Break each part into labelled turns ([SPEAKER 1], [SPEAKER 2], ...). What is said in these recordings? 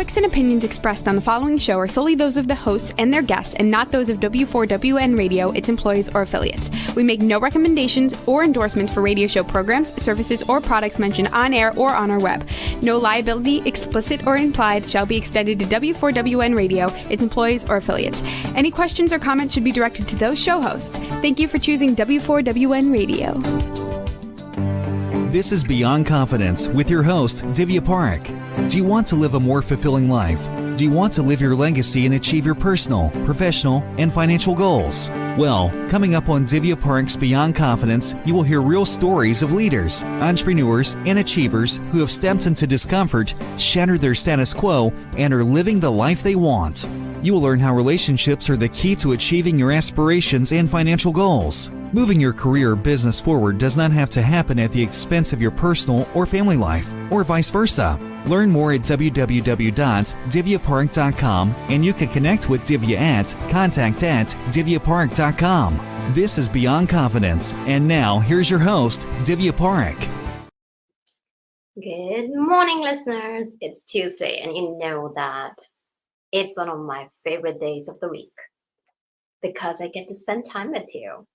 [SPEAKER 1] topics and opinions expressed on the following show are solely those of the hosts and their guests and not those of W4WN Radio, its employees, or affiliates. We make no recommendations or endorsements for radio show programs, services, or products mentioned on air or on our web. No liability, explicit or implied, shall be extended to W4WN Radio, its employees, or affiliates. Any questions or comments should be directed to those show hosts. Thank you for choosing W4WN Radio.
[SPEAKER 2] This is Beyond Confidence with your host, Divya Parekh. Do you want to live a more fulfilling life? Do you want to live your legacy and achieve your personal, professional, and financial goals? Well, coming up on Divya Parekh's Beyond Confidence, you will hear real stories of leaders, entrepreneurs, and achievers who have stepped into discomfort, shattered their status quo, and are living the life they want. You will learn how relationships are the key to achieving your aspirations and financial goals. Moving your career or business forward does not have to happen at the expense of your personal or family life, or vice versa. Learn more at www.divyaparekh.com, and you can connect with Divya at contact@divyaparekh.com. This is Beyond Confidence, and now here's your host, Divya Parekh.
[SPEAKER 3] Good morning, listeners. It's Tuesday, and you know that it's one of my favorite days of the week because I get to spend time with you.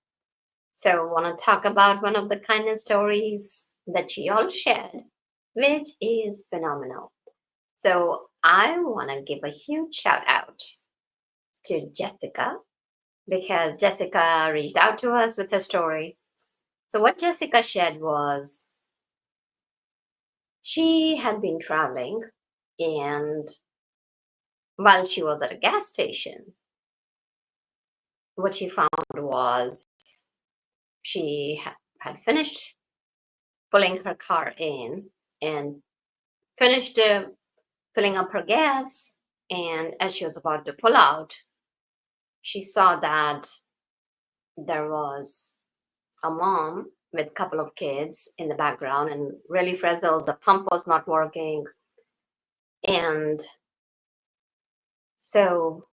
[SPEAKER 3] So I want to talk about one of the kindness stories that you all shared, which is phenomenal. So I want to give a huge shout out to Jessica because Jessica reached out to us with her story. So what Jessica shared was she had been traveling, and while she was at a gas station, what she found was she had finished pulling her car in and finished filling up her gas. And as she was about to pull out, she saw that there was a mom with a couple of kids in the background and really frazzled. The pump was not working. And so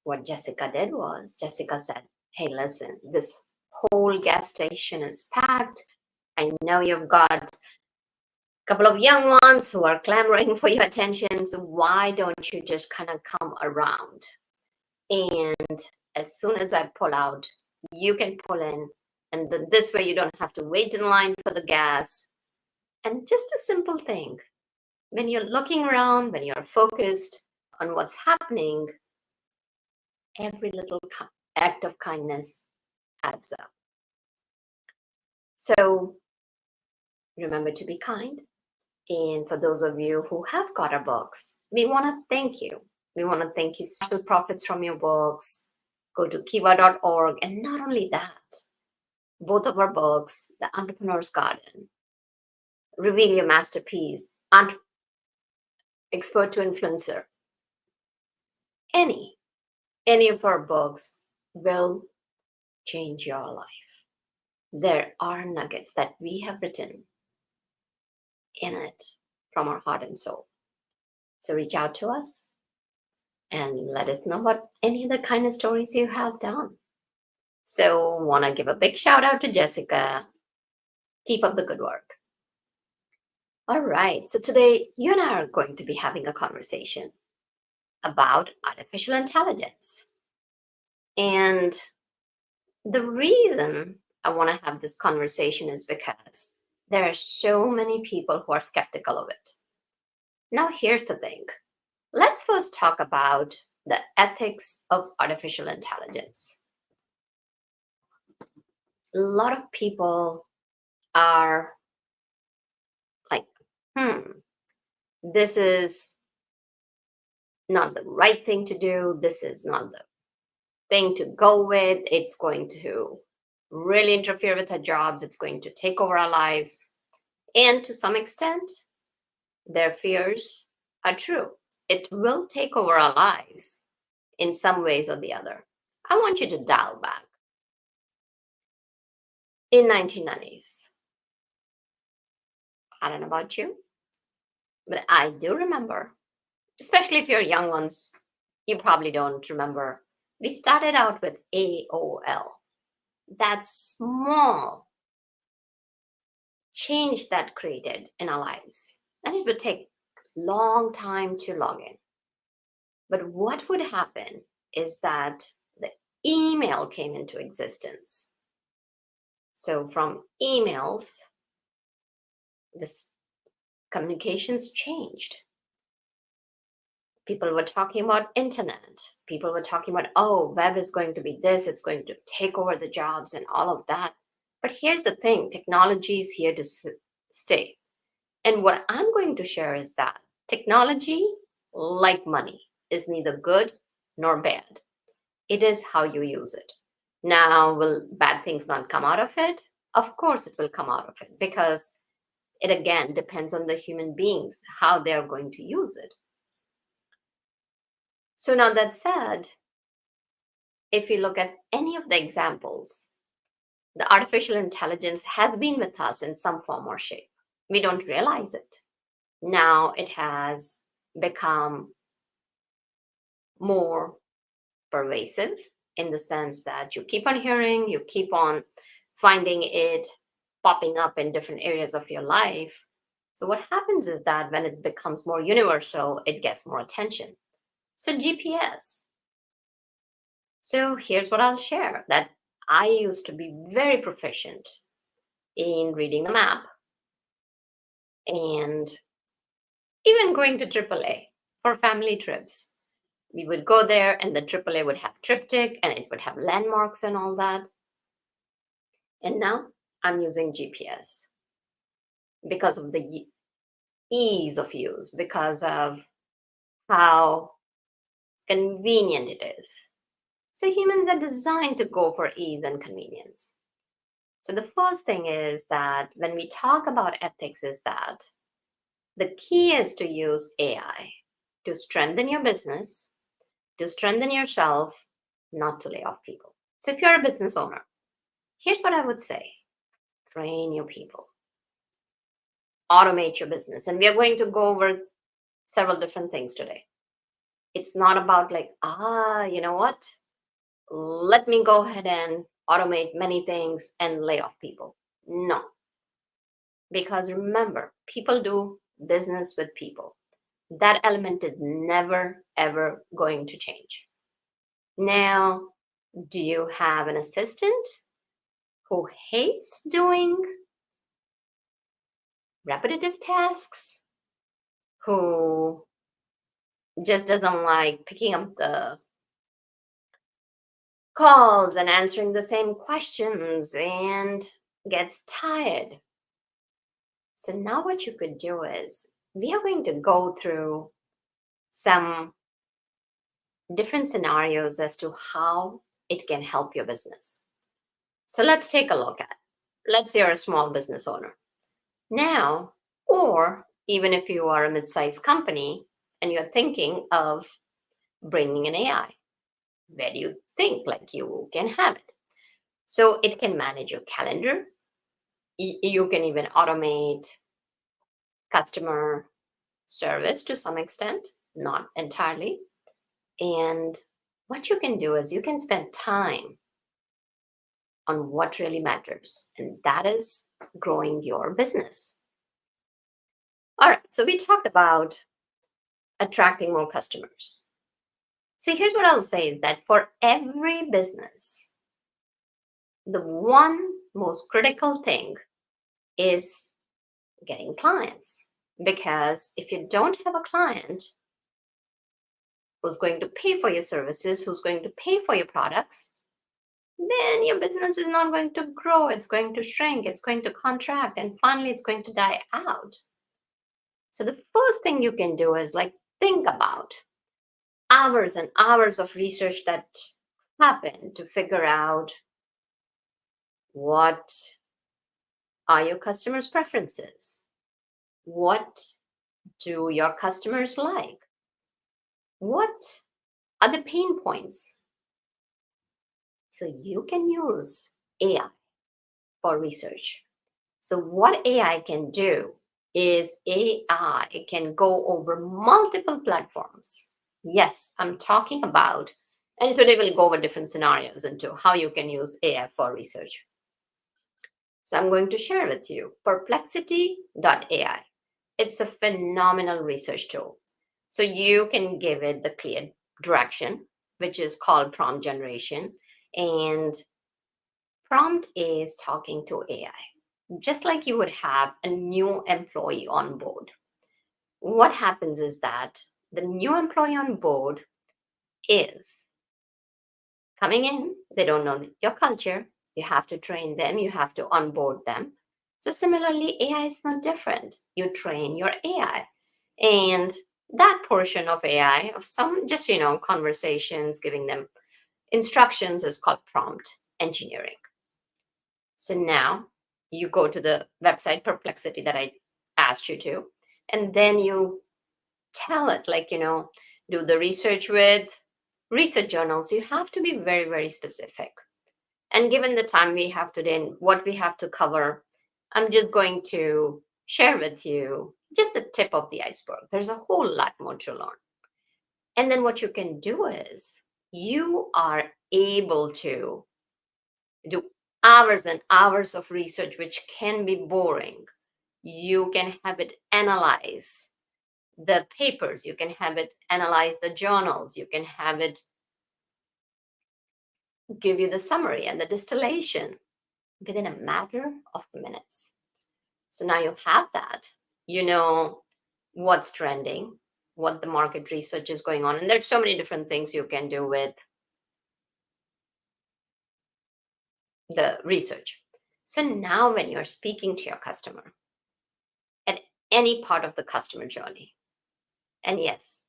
[SPEAKER 3] what Jessica did was Jessica said, "Hey, listen, this whole gas station is packed. I know you've got a couple of young ones who are clamoring for your attention. So why don't you just kind of come around? And as soon as I pull out, you can pull in. And then this way you don't have to wait in line for the gas." And just a simple thing. When you're looking around, when you're focused on what's happening, every little act of kindness adds up. So remember to be kind. And for those of you who have got our books, we want to thank you. We want to thank you. Special profits from your books. Go to kiva.org. And not only that, both of our books, The Entrepreneur's Garden, Reveal Your Masterpiece, Expert to Influencer, any of our books will change your life. There are nuggets that we have written in it from our heart and soul. So reach out to us and let us know what any of the kindness stories you have done. So want to give a big shout out to Jessica. Keep up the good work. All right. So today you and I are going to be having a conversation about artificial intelligence. And the reason I want to have this conversation is because there are so many people who are skeptical of it. Now, here's the thing. Let's first talk about the ethics of artificial intelligence. A lot of people are like, this is not the right thing to do. This is not the thing to go with. It's going to really interfere with our jobs. It's going to take over our lives. And to some extent, their fears are true. It will take over our lives in some ways or the other. I want you to dial back. In 1990s, I don't know about you, but I do remember, especially if you're young ones, you probably don't remember. We started out with AOL. That small change that created in our lives. And it would take a long time to log in. But what would happen is that the email came into existence. So from emails, this communications changed. People were talking about internet. People were talking about, oh, web is going to be this, it's going to take over the jobs and all of that. But here's the thing, technology is here to stay. And what I'm going to share is that technology, like money, is neither good nor bad. It is how you use it. Now, will bad things not come out of it? Of course, it will come out of it, because it again depends on the human beings, how they're going to use it. So now that said, if you look at any of the examples, the artificial intelligence has been with us in some form or shape. We don't realize it. Now it has become more pervasive in the sense that you keep on hearing, you keep on finding it popping up in different areas of your life. So what happens is that when it becomes more universal, it gets more attention. So GPS. So here's what I'll share, that I used to be very proficient in reading the map and even going to AAA for family trips. We would go there and the AAA would have triptych and it would have landmarks and all that. And now I'm using GPS because of the ease of use, because of how convenient it is. So humans are designed to go for ease and convenience. So the first thing is that when we talk about ethics is that the key is to use AI to strengthen your business, to strengthen yourself, not to lay off people. So if you're a business owner, here's what I would say. Train your people. Automate your business. And we are going to go over several different things today. It's not about like, you know what? Let me go ahead and automate many things and lay off people. No. Because remember, people do business with people. That element is never, ever going to change. Now, do you have an assistant who hates doing repetitive tasks, who just doesn't like picking up the calls and answering the same questions and gets tired? So now what you could do is, we are going to go through some different scenarios as to how it can help your business. So let's take a look at, let's say you're a small business owner now, or even if you are a mid-sized company and you're thinking of bringing an AI, where do you think like you can have it? So it can manage your calendar. You can even automate customer service to some extent, not entirely. And what you can do is you can spend time on what really matters, and that is growing your business. All right, so we talked about attracting more customers. So here's what I'll say is that for every business, the one most critical thing is getting clients. Because if you don't have a client who's going to pay for your services, who's going to pay for your products, then your business is not going to grow. It's going to shrink, it's going to contract, and finally it's going to die out. So the first thing you can do is like think about hours and hours of research that happen to figure out what are your customers' preferences? What do your customers like? What are the pain points? So you can use AI for research. So what AI can do is AI can go over multiple platforms. Yes, I'm talking about, and today we'll go over different scenarios into how you can use AI for research. So I'm going to share with you Perplexity.ai. It's a phenomenal research tool. So you can give it the clear direction, which is called prompt generation. And prompt is talking to AI. Just like you would have a new employee on board. What happens is that the new employee on board is coming in, they don't know your culture, you have to train them, you have to onboard them. So similarly, AI is no different. You train your AI. And that portion of AI, of some just, conversations, giving them instructions is called prompt engineering. So now you go to the website Perplexity that I asked you to, and then you tell it, like, do the research with research journals. You have to be very, very specific. And given the time we have today and what we have to cover, I'm just going to share with you just the tip of the iceberg. There's a whole lot more to learn. And then what you can do is you are able to do hours and hours of research, which can be boring. You can have it analyze the papers, you can have it analyze the journals, you can have it give you the summary and the distillation within a matter of minutes. So now you have that, you know what's trending, what the market research is going on. And there's so many different things you can do with the research. So now when you're speaking to your customer at any part of the customer journey, and yes,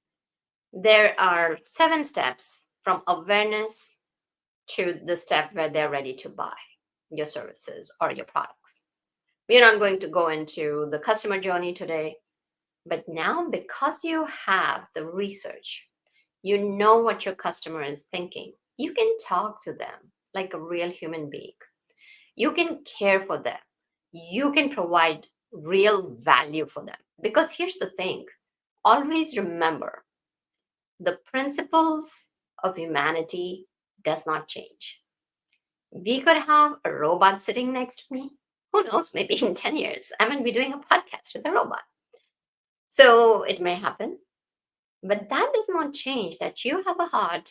[SPEAKER 3] there are 7 steps from awareness to the step where they're ready to buy your services or your products. We're not going to go into the customer journey today, but now because you have the research, you know what your customer is thinking. You can talk to them like a real human being. You can care for them. You can provide real value for them. Because here's the thing, always remember, the principles of humanity does not change. We could have a robot sitting next to me. Who knows, maybe in 10 years, I might be doing a podcast with a robot. So it may happen, but that does not change that you have a heart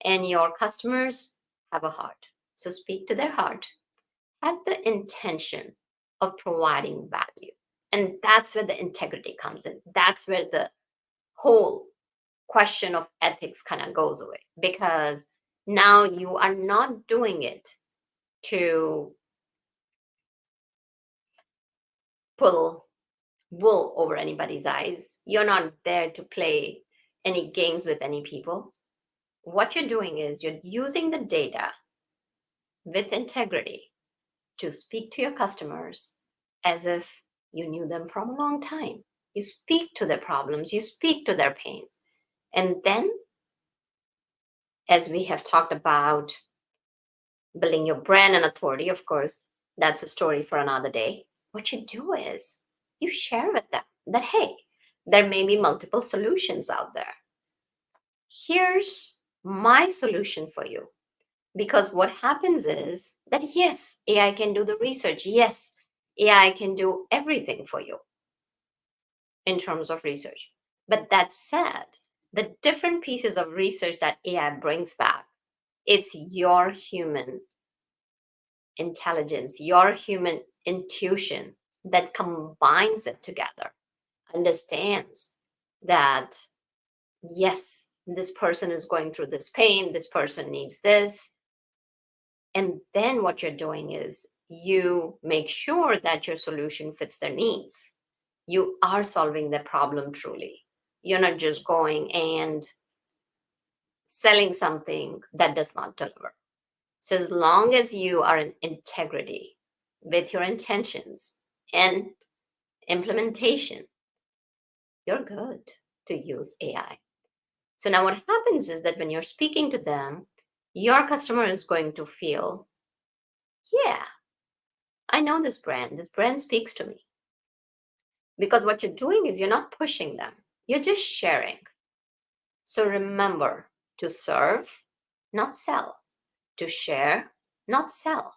[SPEAKER 3] and your customers have a heart. So speak to their heart. Have the intention of providing value. And that's where the integrity comes in. That's where the whole question of ethics kind of goes away, because now you are not doing it to pull wool over anybody's eyes. You're not there to play any games with any people. What you're doing is you're using the data with integrity to speak to your customers as if you knew them from a long time. You speak to their problems, you speak to their pain. And then, as we have talked about building your brand and authority, of course, that's a story for another day. What you do is you share with them that, hey, there may be multiple solutions out there. Here's my solution for you. Because what happens is that, yes, AI can do the research. Yes, AI can do everything for you in terms of research. But that said, the different pieces of research that AI brings back, it's your human intelligence, your human intuition that combines it together, understands that, yes, this person is going through this pain, this person needs this. And then what you're doing is you make sure that your solution fits their needs. You are solving their problem truly. You're not just going and selling something that does not deliver. So as long as you are in integrity with your intentions and implementation, you're good to use AI. So now what happens is that when you're speaking to them, your customer is going to feel, yeah, I know this brand. This brand speaks to me. Because what you're doing is you're not pushing them. You're just sharing. So remember to serve, not sell. To share, not sell.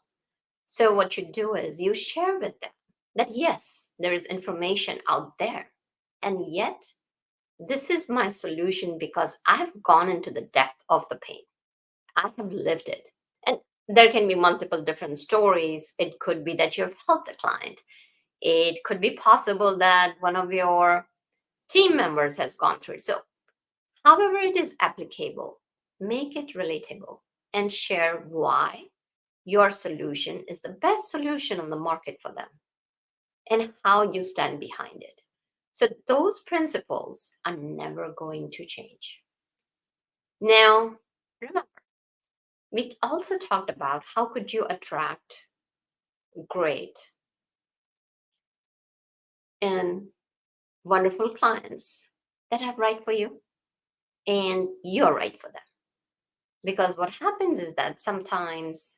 [SPEAKER 3] So what you do is you share with them that, yes, there is information out there. And yet This is my solution because I have gone into the depth of the pain. I have lived it. And there can be multiple different stories. It could be that you've helped a client. It could be possible that one of your team members has gone through it. So, however, it is applicable, make it relatable and share why your solution is the best solution on the market for them and how you stand behind it. So, those principles are never going to change. Now, remember, we also talked about how could you attract great and wonderful clients that are right for you and you're right for them. Because what happens is that sometimes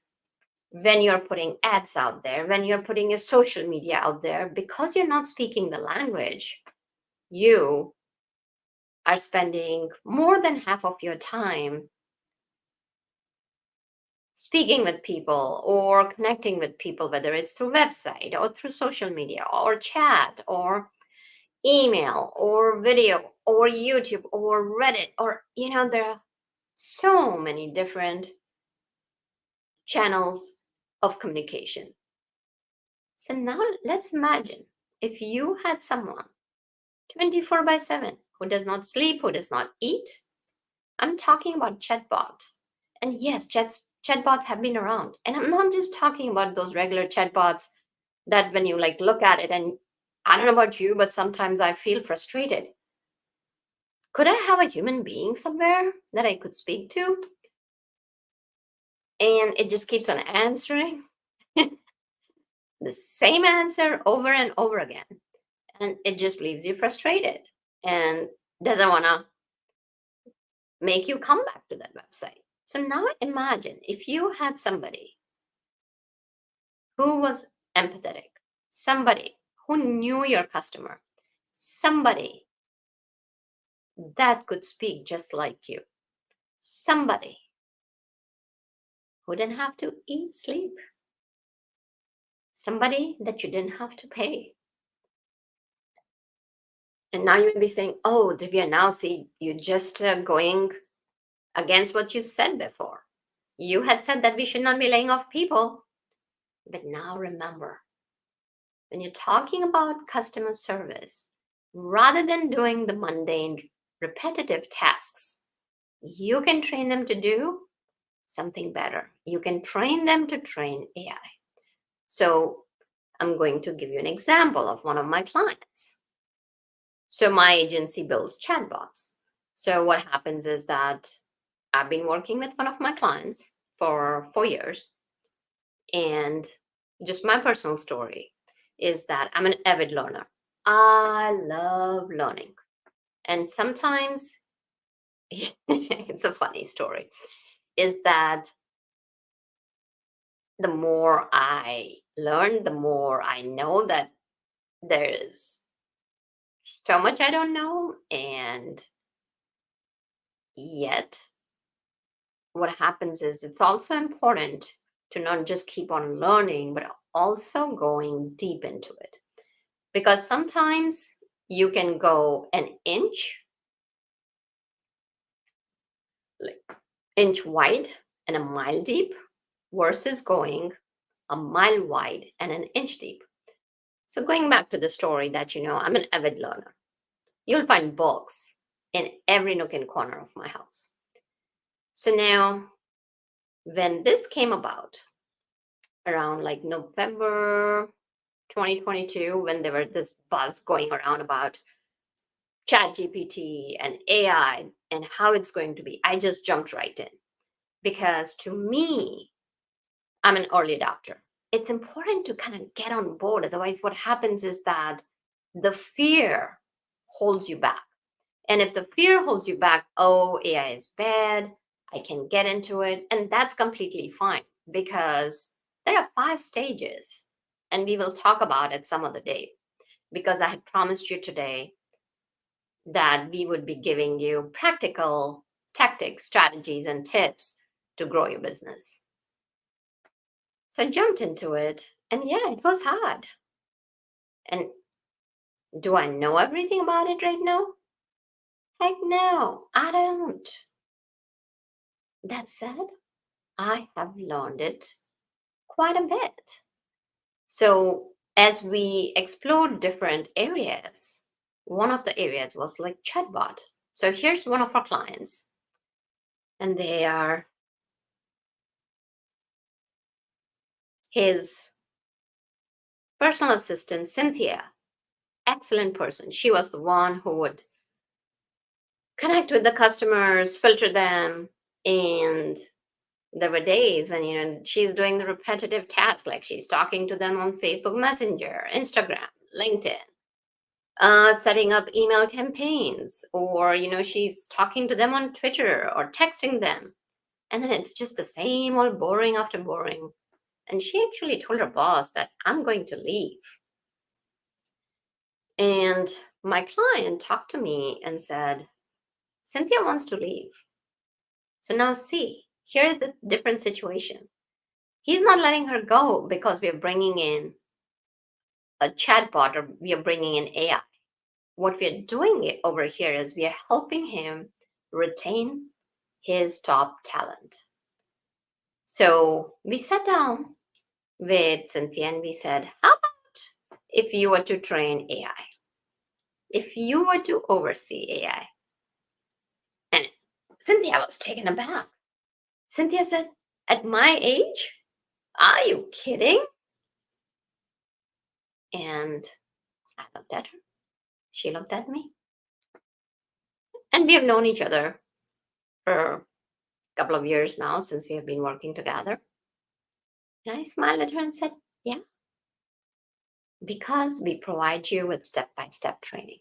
[SPEAKER 3] when you're putting ads out there, when you're putting your social media out there, because you're not speaking the language, you are spending more than half of your time speaking with people or connecting with people, whether it's through website or through social media or chat or email or video or YouTube or Reddit, or there are so many different channels of communication. So now let's imagine if you had someone 24 by 7 who does not sleep, who does not eat. I'm talking about chatbot. And yes, chatbots have been around. And I'm not just talking about those regular chatbots that when you look at it, and I don't know about you, but sometimes I feel frustrated. Could I have a human being somewhere that I could speak to? And it just keeps on answering the same answer over and over again. And it just leaves you frustrated and doesn't want to make you come back to that website. So now imagine if you had somebody who was empathetic, somebody who knew your customer, somebody that could speak just like you, somebody who didn't have to eat, sleep, somebody that you didn't have to pay. And now you may be saying, oh, Divya, now see, you're just going against what you said before. You had said that we should not be laying off people. But now remember, when you're talking about customer service, rather than doing the mundane, repetitive tasks, you can train them to do something better. You can train them to train AI. So I'm going to give you an example of one of my clients. So my agency builds chatbots. So what happens is that I've been working with one of my clients for 4 years. And just my personal story is that I'm an avid learner. I love learning. And sometimes it's a funny story, is that the more I learn, the more I know that there's so much I don't know. And yet, what happens is it's also important to not just keep on learning, but also going deep into it. Because sometimes you can go an inch wide and a mile deep versus going a mile wide and an inch deep. So going back to the story that I'm an avid learner. You'll find books in every nook and corner of my house. So now, when this came about around November 2022, when there was this buzz going around about ChatGPT and AI and how it's going to be, I just jumped right in. Because to me, I'm an early adopter. It's important to kind of get on board. Otherwise, what happens is that the fear holds you back. And if the fear holds you back, oh, AI is bad, I can get into it. And that's completely fine because there are 5 stages. And we will talk about it some other day because I had promised you today that we would be giving you practical tactics, strategies, and tips to grow your business. So I jumped into it, and yeah, it was hard. And do I know everything about it right now? Heck no, I don't. That said, I have learned it quite a bit. So, as we explored different areas, one of the areas was like chatbot. So, here's one of our clients, and they are his personal assistant, Cynthia. Excellent person. She was the one who would connect with the customers, filter them, and there were days when she's doing the repetitive tasks, like she's talking to them on Facebook Messenger, Instagram, LinkedIn, setting up email campaigns, or she's talking to them on Twitter or texting them, and then it's just the same old boring after boring. And she actually told her boss that I'm going to leave. And my client talked to me and said, Cynthia wants to leave. So now see, here is the different situation. He's not letting her go because we are bringing in a chatbot or we are bringing in AI. What we are doing over here is we are helping him retain his top talent. So we sat down with Cynthia and we said, how about if you were to train AI? If you were to oversee AI? And Cynthia was taken aback. Cynthia said, at my age? Are you kidding? And I looked at her. She looked at me. And we have known each other for a couple of years now since we have been working together. And I smiled at her and said, yeah, because we provide you with step-by-step training.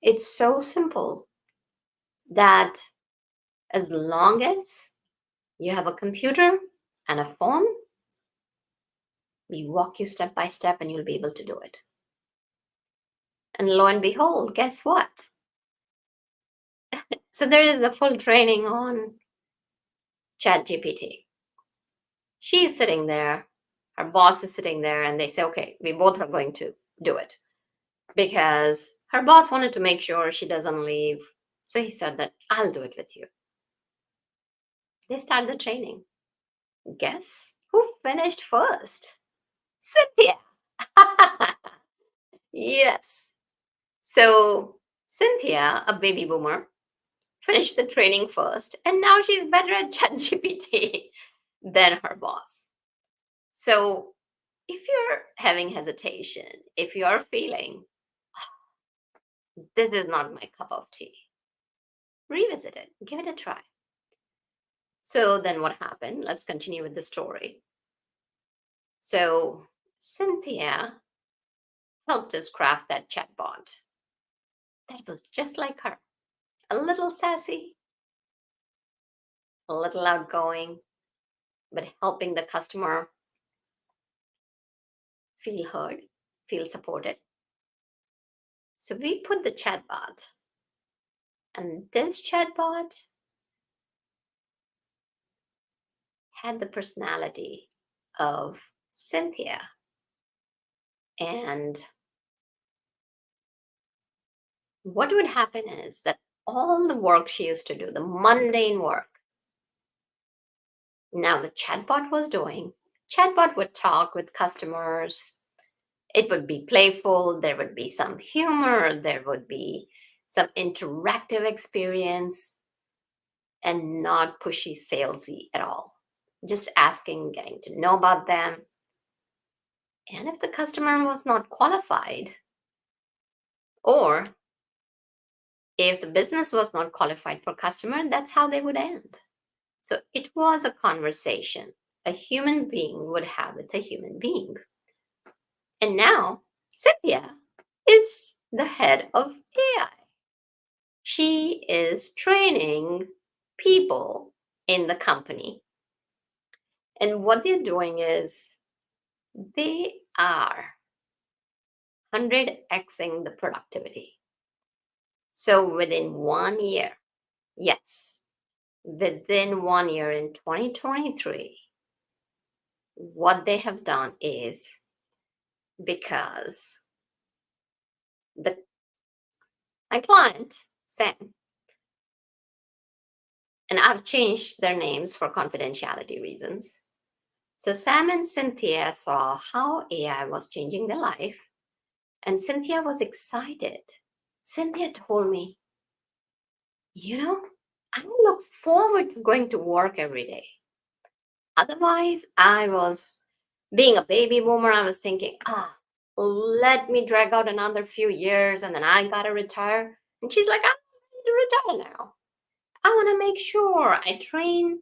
[SPEAKER 3] It's so simple that as long as you have a computer and a phone, we walk you step by step and you'll be able to do it. And lo and behold, guess what? So there is a full training on ChatGPT. She's sitting there, her boss is sitting there, and they say, okay, we both are going to do it. Because her boss wanted to make sure she doesn't leave. So he said that I'll do it with you. They start the training. Guess who finished first? Cynthia. Yes. So Cynthia, a baby boomer, finished the training first, and now she's better at ChatGPT than her boss. So if you're having hesitation, if you're feeling, this is not my cup of tea, revisit it, give it a try. So then what happened? Let's continue with the story. So Cynthia helped us craft that chatbot that was just like her, a little sassy, a little outgoing, but helping the customer feel heard, feel supported. So we put the chatbot, and this chatbot had the personality of Cynthia. And what would happen is that all the work she used to do, the mundane work, now the chatbot was doing. Chatbot would talk with customers. It would be playful. There would be some humor. There would be some interactive experience and not pushy, salesy at all. Just asking, getting to know about them. And if the customer was not qualified, or if the business was not qualified for customer, that's how they would end. So it was a conversation a human being would have with a human being. And now Cynthia is the head of AI. She is training people in the company. And what they're doing is they are 100xing the productivity. So within 1 year, yes, within 1 year in 2023, what they have done is, because my client, Sam, and I've changed their names for confidentiality reasons. So Sam and Cynthia saw how AI was changing their life, and Cynthia was excited. Cynthia told me, I look forward to going to work every day. Otherwise, I was being a baby boomer, I was thinking, let me drag out another few years and then I gotta retire. And she's like, I'm ready to retire now. I want to make sure I train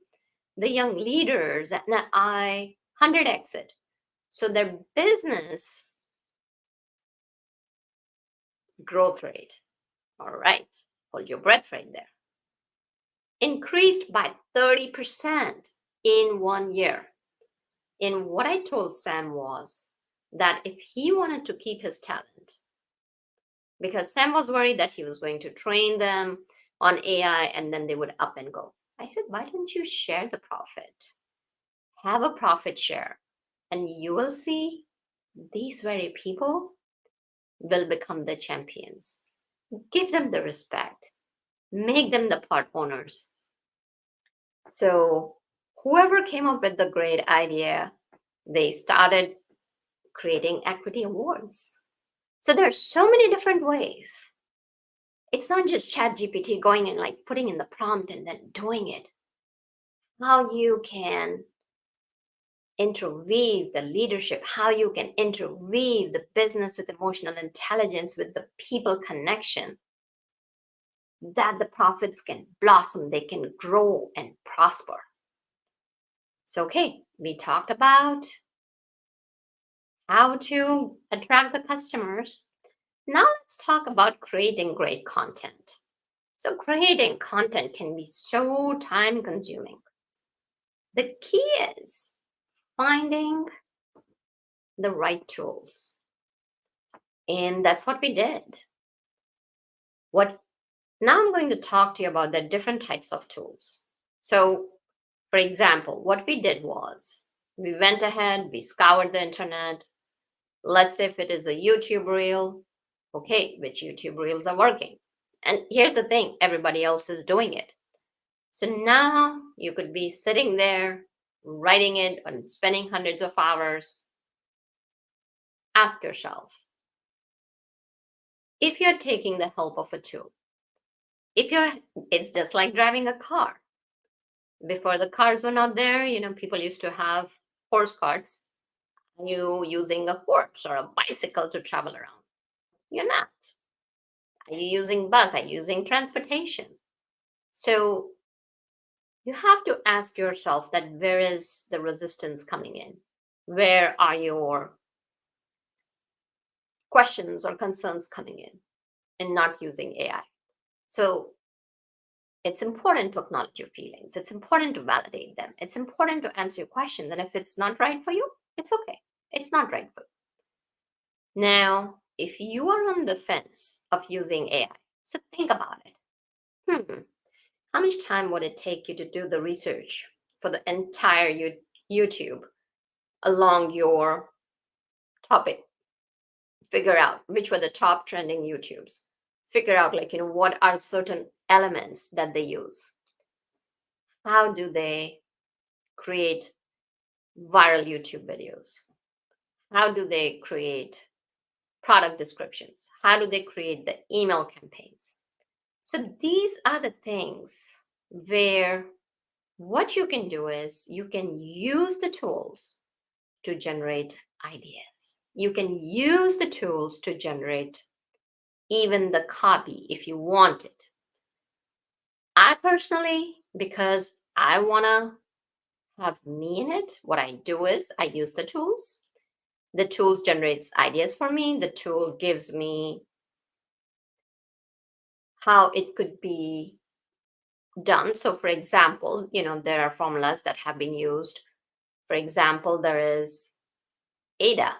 [SPEAKER 3] the young leaders and I 100x it. So their business growth rate, all right, hold your breath right there, increased by 30% in 1 year. And what I told Sam was that if he wanted to keep his talent, because Sam was worried that he was going to train them on AI and then they would up and go. I said, why don't you share the profit? Have a profit share, and you will see these very people will become the champions. Give them the respect, make them the part owners. So, whoever came up with the great idea, they started creating equity awards. So, there are so many different ways. It's not just ChatGPT going and like putting in the prompt and then doing it. How you can interweave the leadership, how you can interweave the business with emotional intelligence, with the people connection, that the profits can blossom, they can grow and prosper. So, okay, we talked about how to attract the customers. Now let's talk about creating great content. So, creating content can be so time consuming. The key is finding the right tools. And that's what we did. Now I'm going to talk to you about the different types of tools. So, for example, what we did was we went ahead, we scoured the internet. Let's say if it is a YouTube reel, okay, which YouTube reels are working? And here's the thing, everybody else is doing it. So now you could be sitting there writing it and spending hundreds of hours. Ask yourself, if you're taking the help of a tool, it's just like driving a car. Before the cars were not there, people used to have horse carts. You using a horse or a bicycle to travel around. You're not. Are you using bus? Are you using transportation? So you have to ask yourself that where is the resistance coming in? Where are your questions or concerns coming in and not using AI? So it's important to acknowledge your feelings. It's important to validate them. It's important to answer your questions. And if it's not right for you, it's okay. It's not right for you. Now, if you are on the fence of using AI, so think about it. How much time would it take you to do the research for the entire YouTube along your topic? Figure out which were the top trending YouTubes. Figure out what are certain elements that they use. How do they create viral YouTube videos? How do they create product descriptions? How do they create the email campaigns? So these are the things where what you can do is you can use the tools to generate ideas. You can use the tools to generate even the copy if you want it. I personally, because I want to have me in it, what I do is I use the tools. The tools generates ideas for me. The tool gives me how it could be done. So for example, there are formulas that have been used. For example, there is ADA,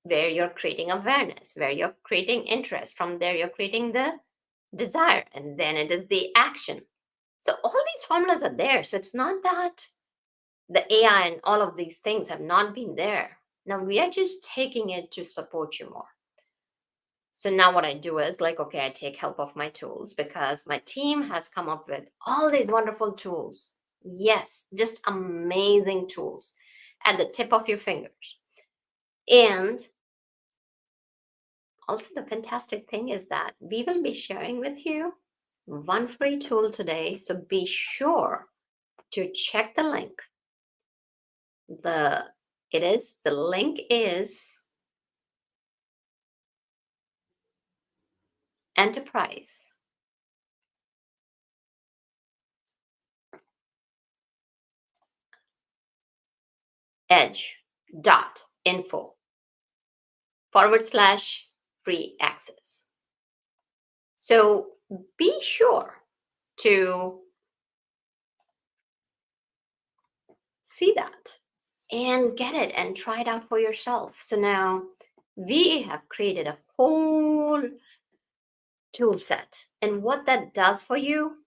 [SPEAKER 3] where you're creating awareness, where you're creating interest. From there, you're creating the desire, and then it is the action. So all these formulas are there. So it's not that the AI and all of these things have not been there. Now we are just taking it to support you more. So now what I do is like, okay, I take help of my tools because my team has come up with all these wonderful tools. Yes, just amazing tools at the tip of your fingers. And also, the fantastic thing is that we will be sharing with you one free tool today. So be sure to check the link. The link is enterprise edge.info/free access. So be sure to see that and get it and try it out for yourself. So now we have created a whole tool set. And what that does for you,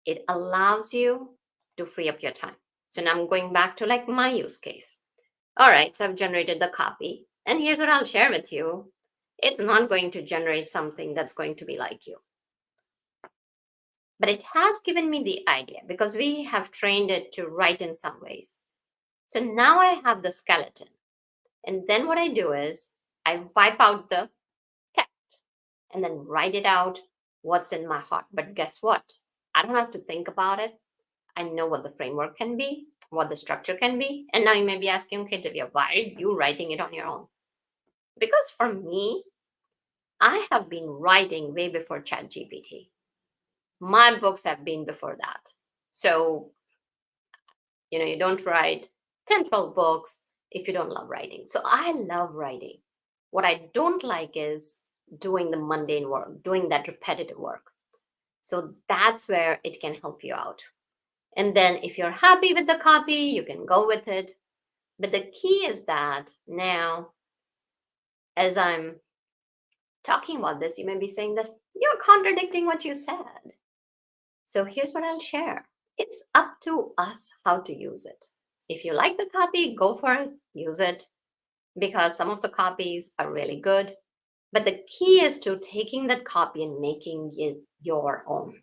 [SPEAKER 3] it allows you to free up your time. So now I'm going back to like my use case. All right, so I've generated the copy. And here's what I'll share with you. It's not going to generate something that's going to be like you. But it has given me the idea because we have trained it to write in some ways. So now I have the skeleton. And then what I do is I wipe out the text and then write it out what's in my heart. But guess what? I don't have to think about it. I know what the framework can be, what the structure can be. And now you may be asking, okay, Divya, why are you writing it on your own? Because for me, I have been writing way before ChatGPT. My books have been before that. So, you don't write 10, 12 books if you don't love writing. So I love writing. What I don't like is doing the mundane work, doing that repetitive work. So that's where it can help you out. And then if you're happy with the copy, you can go with it. But the key is that now, as I'm talking about this, you may be saying that you're contradicting what you said. So here's what I'll share. It's up to us how to use it. If you like the copy, go for it, use it, because some of the copies are really good. But the key is to taking that copy and making it your own,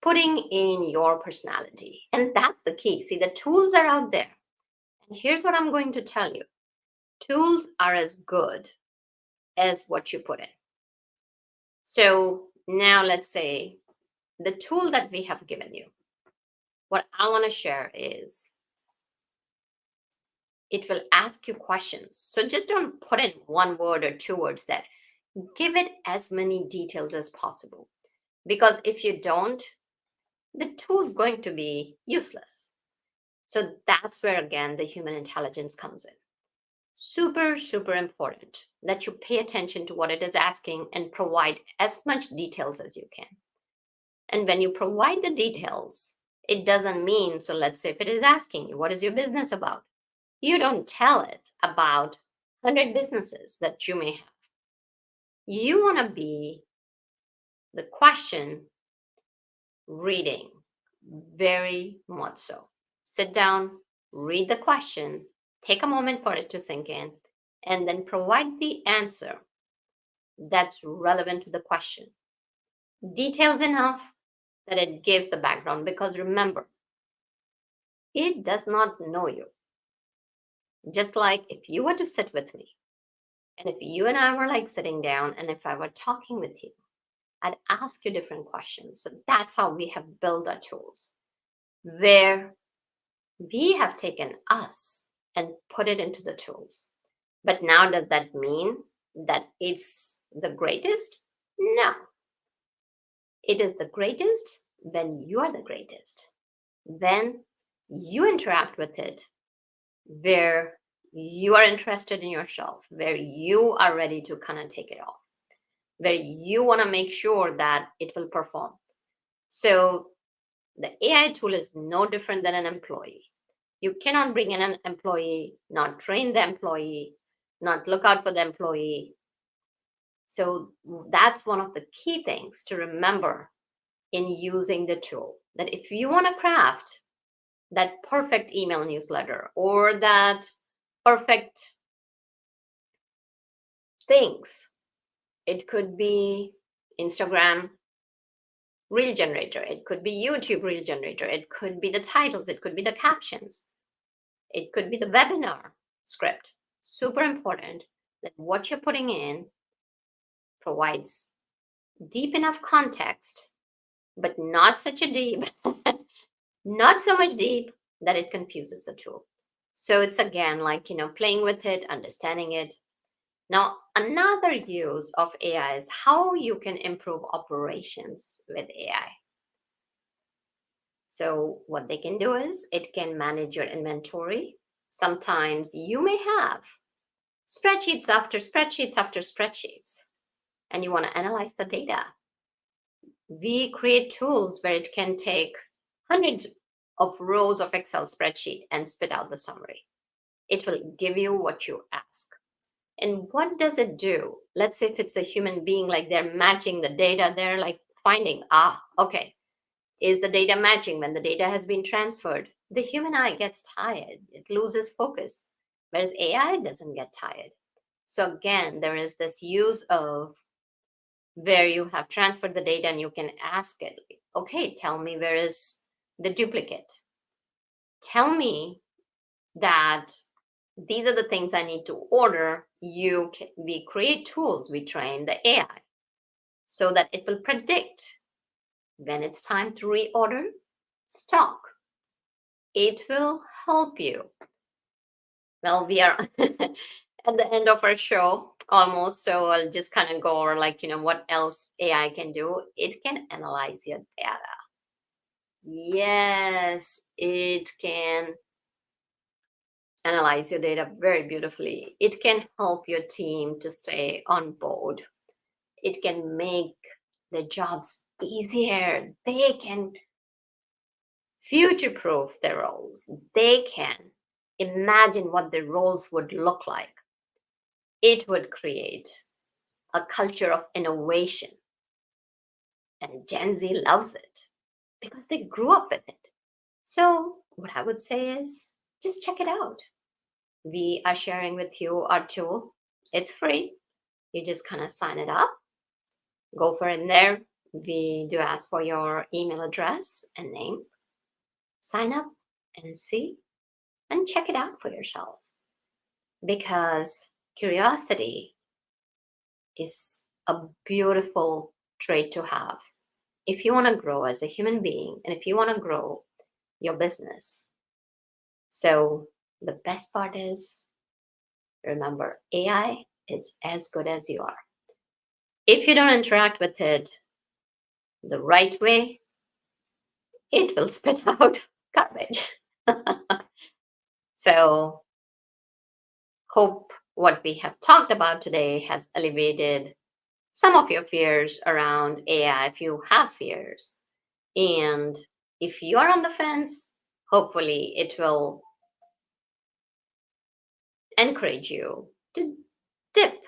[SPEAKER 3] putting in your personality. And that's the key. See, the tools are out there. And here's what I'm going to tell you. Tools are as good as what you put in. So now let's say the tool that we have given you, what I want to share is it will ask you questions. So just don't put in one word or two words there. Give it as many details as possible. Because if you don't, the tool's going to be useless. So that's where, again, the human intelligence comes in. Super, super important that you pay attention to what it is asking and provide as much details as you can. And when you provide the details, it doesn't mean, so let's say if it is asking you, what is your business about? You don't tell it about 100 businesses that you may have. You want to be the question reading very much so. Sit down, read the question, take a moment for it to sink in, and then provide the answer that's relevant to the question. Details enough that it gives the background, because remember, it does not know you. Just like if you were to sit with me, and if you and I were like sitting down, and if I were talking with you, I'd ask you different questions. So that's how we have built our tools, where we have taken us and put it into the tools. But now, does that mean that it's the greatest? No. It is the greatest when you are the greatest. When you interact with it, where you are interested in yourself, where you are ready to kind of take it off, where you want to make sure that it will perform. So the AI tool is no different than an employee. You cannot bring in an employee, not train the employee, not look out for the employee. So that's one of the key things to remember in using the tool, that if you want to craft that perfect email newsletter or that perfect things It could be Instagram reel generator. It could be YouTube reel generator. It could be the titles. It could be the captions. It could be the webinar script. Super important that what you're putting in provides deep enough context, but not such a deep, not so much deep that it confuses the tool. So it's again like, playing with it, understanding it. Now, another use of AI is how you can improve operations with AI. So what they can do is it can manage your inventory. Sometimes you may have spreadsheets after spreadsheets after spreadsheets, and you want to analyze the data. We create tools where it can take hundreds of rows of Excel spreadsheet and spit out the summary. It will give you what you ask. And what does it do? Let's say if it's a human being, like they're matching the data, they're like finding, okay, is the data matching? When the data has been transferred, the human eye gets tired. It loses focus, whereas AI doesn't get tired. So again, there is this use of where you have transferred the data and you can ask it, okay, tell me where is the duplicate? Tell me that these are the things I need to order. We create tools, we train the AI so that it will predict when it's time to reorder stock. It will help you. Well, we are at the end of our show almost, so I'll just kind of go over what else AI can do. It can analyze your data. Yes, it can analyze your data very beautifully. It can help your team to stay on board. It can make the jobs easier. They can future-proof their roles. They can imagine what their roles would look like. It would create a culture of innovation. And Gen Z loves it because they grew up with it. So what I would say is just check it out. We are sharing with you our tool. It's free. You just kind of sign it up. Go for it in there. We do ask for your email address and name. Sign up and see and check it out for yourself. Because curiosity is a beautiful trait to have. If you want to grow as a human being and if you want to grow your business. So the best part is, remember, AI is as good as you are. If you don't interact with it the right way, it will spit out garbage. So, hope what we have talked about today has alleviated some of your fears around AI, if you have fears. And if you are on the fence, hopefully it will encourage you to dip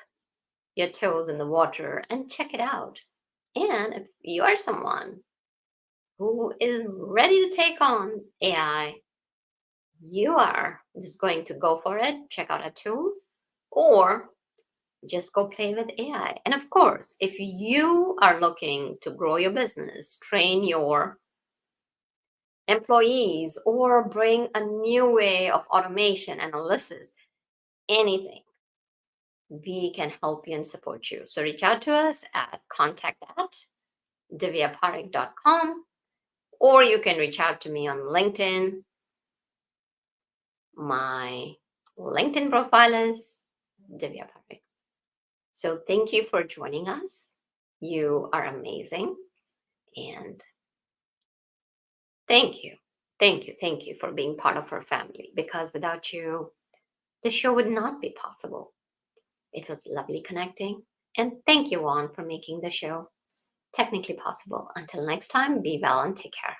[SPEAKER 3] your toes in the water and check it out. And if you are someone who is ready to take on AI, you are just going to go for it, check out our tools, or just go play with AI. And of course, if you are looking to grow your business, train your employees, or bring a new way of automation, analysis, anything, we can help you and support you. So reach out to us at contact@divyaparekh.com, or you can reach out to me on LinkedIn. My LinkedIn profile is Divya Parekh. So thank you for joining us. You are amazing. And thank you for being part of our family, because without you, the show would not be possible. It was lovely connecting. And thank you, Juan, for making the show technically possible. Until next time, be well and take care.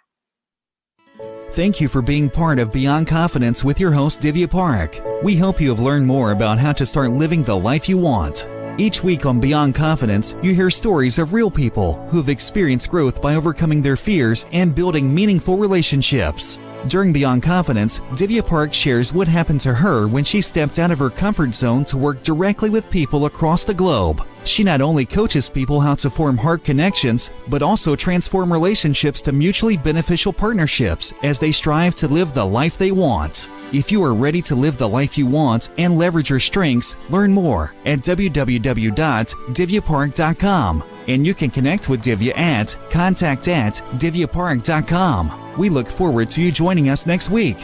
[SPEAKER 2] Thank you for being part of Beyond Confidence with your host, Divya Parekh. We hope you have learned more about how to start living the life you want. Each week on Beyond Confidence, you hear stories of real people who have experienced growth by overcoming their fears and building meaningful relationships. During Beyond Confidence, Divya Parekh shares what happened to her when she stepped out of her comfort zone to work directly with people across the globe. She not only coaches people how to form heart connections, but also transform relationships to mutually beneficial partnerships as they strive to live the life they want. If you are ready to live the life you want and leverage your strengths, learn more at www.divyaparekh.com. And you can connect with Divya at contact@divyaparekh.com. We look forward to you joining us next week.